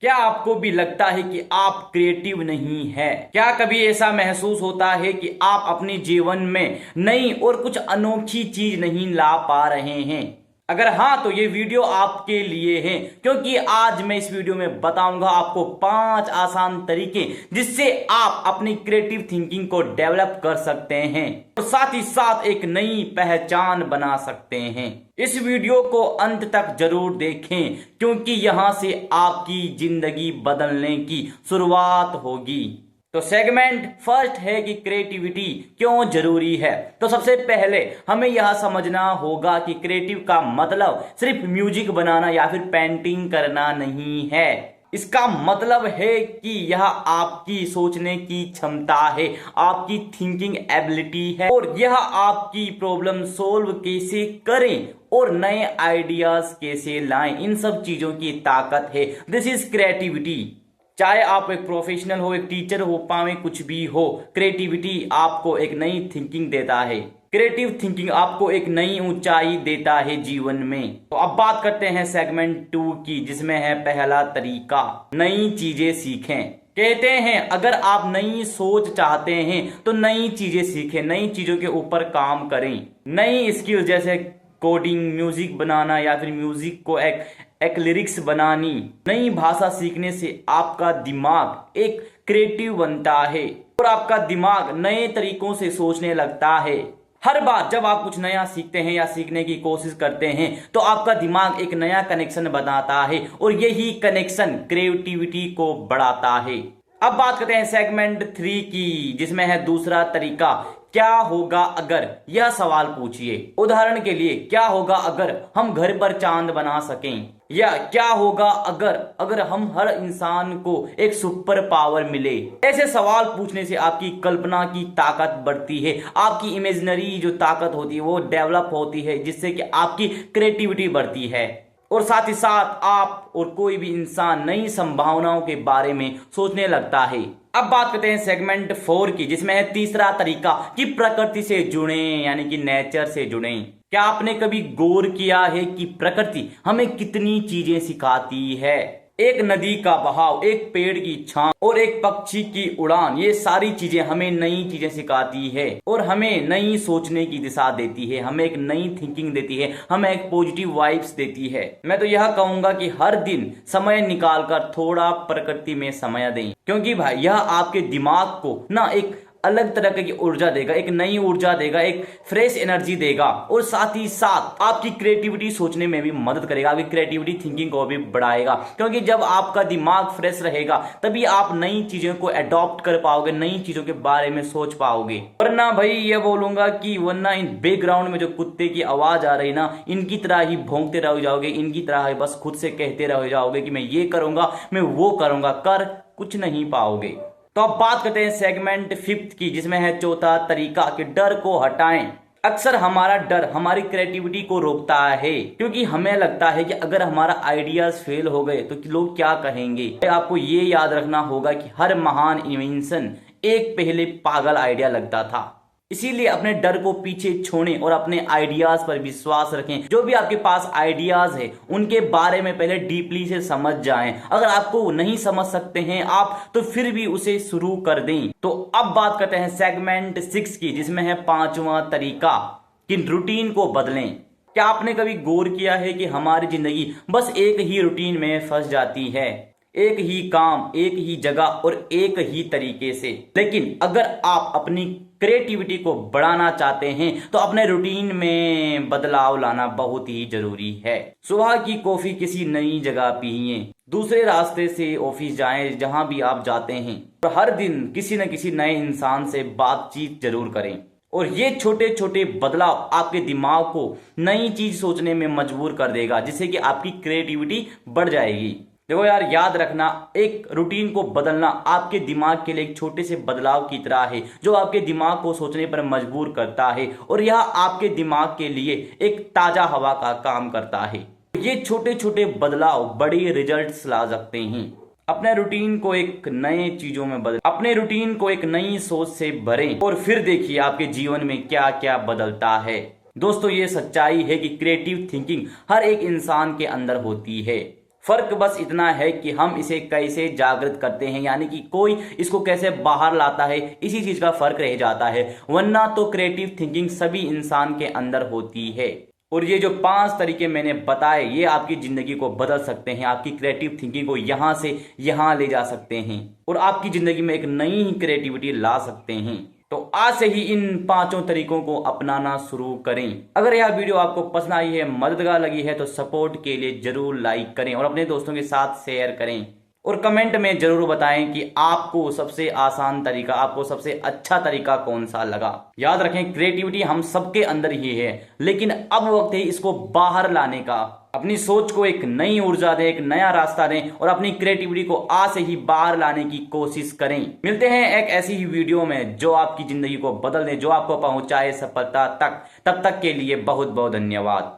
क्या आपको भी लगता है कि आप क्रिएटिव नहीं है? क्या कभी ऐसा महसूस होता है कि आप अपने जीवन में नई और कुछ अनोखी चीज नहीं ला पा रहे हैं? अगर हाँ तो ये वीडियो आपके लिए है, क्योंकि आज मैं इस वीडियो में बताऊंगा आपको 5 आसान तरीके जिससे आप अपनी क्रिएटिव थिंकिंग को डेवलप कर सकते हैं और साथ ही साथ एक नई पहचान बना सकते हैं। इस वीडियो को अंत तक जरूर देखें, क्योंकि यहां से आपकी जिंदगी बदलने की शुरुआत होगी। तो सेगमेंट फर्स्ट है कि क्रिएटिविटी क्यों जरूरी है। तो सबसे पहले हमें यह समझना होगा कि क्रिएटिव का मतलब सिर्फ म्यूजिक बनाना या फिर पेंटिंग करना नहीं है। इसका मतलब है कि यह आपकी सोचने की क्षमता है, आपकी थिंकिंग एबिलिटी है, और यह आपकी प्रॉब्लम सोल्व कैसे करें और नए आइडियाज कैसे लाएं, इन सब चीजों की ताकत है। This is creativity. चाहे आप एक प्रोफेशनल हो, एक टीचर हो, पावे कुछ भी हो, क्रिएटिविटी आपको एक नई थिंकिंग देता है। क्रिएटिव थिंकिंग आपको एक नई ऊंचाई देता है जीवन में। तो अब बात करते हैं सेगमेंट 2 की, जिसमें है पहला तरीका, नई चीजें सीखें। कहते हैं अगर आप नई सोच चाहते हैं तो नई चीजें सीखें, नई चीजों के ऊपर काम करें। नई स्किल जैसे कोडिंग, म्यूजिक बनाना या फिर म्यूजिक को एक लिरिक्स बनानी। नई भाषा सीखने से आपका दिमाग एक क्रिएटिव बनता है और आपका दिमाग नए तरीकों से सोचने लगता है। हर बार जब आप कुछ नया सीखते हैं या सीखने की कोशिश करते हैं तो आपका दिमाग एक नया कनेक्शन बनाता है और यही कनेक्शन क्रिएटिविटी को बढ़ाता है। अब बात करते हैं सेगमेंट 3 की, जिसमें है दूसरा तरीका, क्या होगा अगर। यह सवाल पूछिए। उदाहरण के लिए, क्या होगा अगर हम घर पर चांद बना सकें, या क्या होगा अगर हम हर इंसान को एक सुपर पावर मिले। ऐसे सवाल पूछने से आपकी कल्पना की ताकत बढ़ती है, आपकी इमेजिनरी जो ताकत होती है वो डेवलप होती है, जिससे कि आपकी क्रिएटिविटी बढ़ती है और साथ ही साथ आप और कोई भी इंसान नई संभावनाओं के बारे में सोचने लगता है। अब बात करते हैं सेगमेंट 4 की, जिसमें है तीसरा तरीका कि प्रकृति से जुड़े, यानी कि नेचर से जुड़े। क्या आपने कभी गौर किया है कि प्रकृति हमें कितनी चीजें सिखाती है? एक नदी का बहाव, एक पेड़ की छांव और एक पक्षी की उड़ान, ये सारी चीजें हमें नई चीजें सिखाती है और हमें नई सोचने की दिशा देती है, हमें एक नई थिंकिंग देती है, हमें एक पॉजिटिव वाइब्स देती है। मैं तो यह कहूंगा कि हर दिन समय निकालकर थोड़ा प्रकृति में समय दें, क्योंकि भाई यह आपके दिमाग को ना एक अलग तरह की ऊर्जा देगा, एक नई ऊर्जा देगा, एक फ्रेश एनर्जी देगा और साथ ही साथ आपकी क्रिएटिविटी सोचने में भी मदद करेगा, आपकी क्रिएटिविटी थिंकिंग को भी बढ़ाएगा। क्योंकि जब आपका दिमाग फ्रेश रहेगा तभी आप नई चीजों को अडॉप्ट कर पाओगे, नई चीजों के बारे में सोच पाओगे। वरना भाई ये बोलूंगा कि वरना इन बैकग्राउंड में जो कुत्ते की आवाज आ रही ना, इनकी तरह ही भौंकते रह जाओगे, इनकी तरह ही बस खुद से कहते रह जाओगे कि मैं ये करूंगा, मैं वो करूंगा, कर कुछ नहीं पाओगे। तो अब बात करते हैं सेगमेंट 5 की, जिसमें है चौथा तरीका कि डर को हटाएं। अक्सर हमारा डर हमारी क्रिएटिविटी को रोकता है, क्योंकि हमें लगता है कि अगर हमारा आइडियाज फेल हो गए तो लोग क्या कहेंगे। आपको ये याद रखना होगा कि हर महान इन्वेंशन एक पहले पागल आइडिया लगता था। इसीलिए अपने डर को पीछे छोड़ें और अपने आइडियाज पर विश्वास रखें। जो भी आपके पास आइडियाज है उनके बारे में पहले डीपली से समझ जाएं। अगर आपको नहीं समझ सकते हैं आप तो फिर भी उसे शुरू कर दें। तो अब बात करते हैं सेगमेंट 6 की, जिसमें है 5वां तरीका कि रूटीन को बदलें। क्या आपने कभी गौर किया है कि हमारी जिंदगी बस एक ही रूटीन में फंस जाती है, एक ही काम, एक ही जगह और एक ही तरीके से। लेकिन अगर आप अपनी क्रिएटिविटी को बढ़ाना चाहते हैं तो अपने रूटीन में बदलाव लाना बहुत ही जरूरी है। सुबह की कॉफी किसी नई जगह पिए, दूसरे रास्ते से ऑफिस जाएं, जहां भी आप जाते हैं, और हर दिन किसी न किसी नए इंसान से बातचीत जरूर करें। और ये छोटे छोटे बदलाव आपके दिमाग को नई चीज सोचने में मजबूर कर देगा, जिससे कि आपकी क्रिएटिविटी बढ़ जाएगी। देखो यार, याद रखना, एक रूटीन को बदलना आपके दिमाग के लिए एक छोटे से बदलाव की तरह है, जो आपके दिमाग को सोचने पर मजबूर करता है और यह आपके दिमाग के लिए एक ताजा हवा का काम करता है। ये छोटे छोटे बदलाव बड़े रिजल्ट्स ला सकते हैं। अपने रूटीन को एक नए चीजों में बदलें, अपने रूटीन को एक नई सोच से भरें और फिर देखिए आपके जीवन में क्या क्या बदलता है। दोस्तों, ये सच्चाई है कि क्रिएटिव थिंकिंग हर एक इंसान के अंदर होती है। फर्क बस इतना है कि हम इसे कैसे जागृत करते हैं, यानी कि कोई इसको कैसे बाहर लाता है, इसी चीज का फर्क रह जाता है। वरना तो क्रिएटिव थिंकिंग सभी इंसान के अंदर होती है। और ये जो 5 तरीके मैंने बताए, ये आपकी जिंदगी को बदल सकते हैं, आपकी क्रिएटिव थिंकिंग को यहां से यहां ले जा सकते हैं और आपकी जिंदगी में एक नई ही क्रिएटिविटी ला सकते हैं। तो आज से ही इन 5 तरीकों को अपनाना शुरू करें। अगर यह वीडियो आपको पसंद आई है, मददगार लगी है, तो सपोर्ट के लिए जरूर लाइक करें और अपने दोस्तों के साथ शेयर करें और कमेंट में जरूर बताएं कि आपको सबसे आसान तरीका, आपको सबसे अच्छा तरीका कौन सा लगा। याद रखें, क्रिएटिविटी हम सबके अंदर ही है, लेकिन अब वक्त है इसको बाहर लाने का। अपनी सोच को एक नई ऊर्जा दें, एक नया रास्ता दें और अपनी क्रिएटिविटी को आज से ही बाहर लाने की कोशिश करें। मिलते हैं एक ऐसी ही वीडियो में जो आपकी जिंदगी को बदल दे, जो आपको पहुंचाए सफलता तक। तब तक के लिए बहुत बहुत धन्यवाद।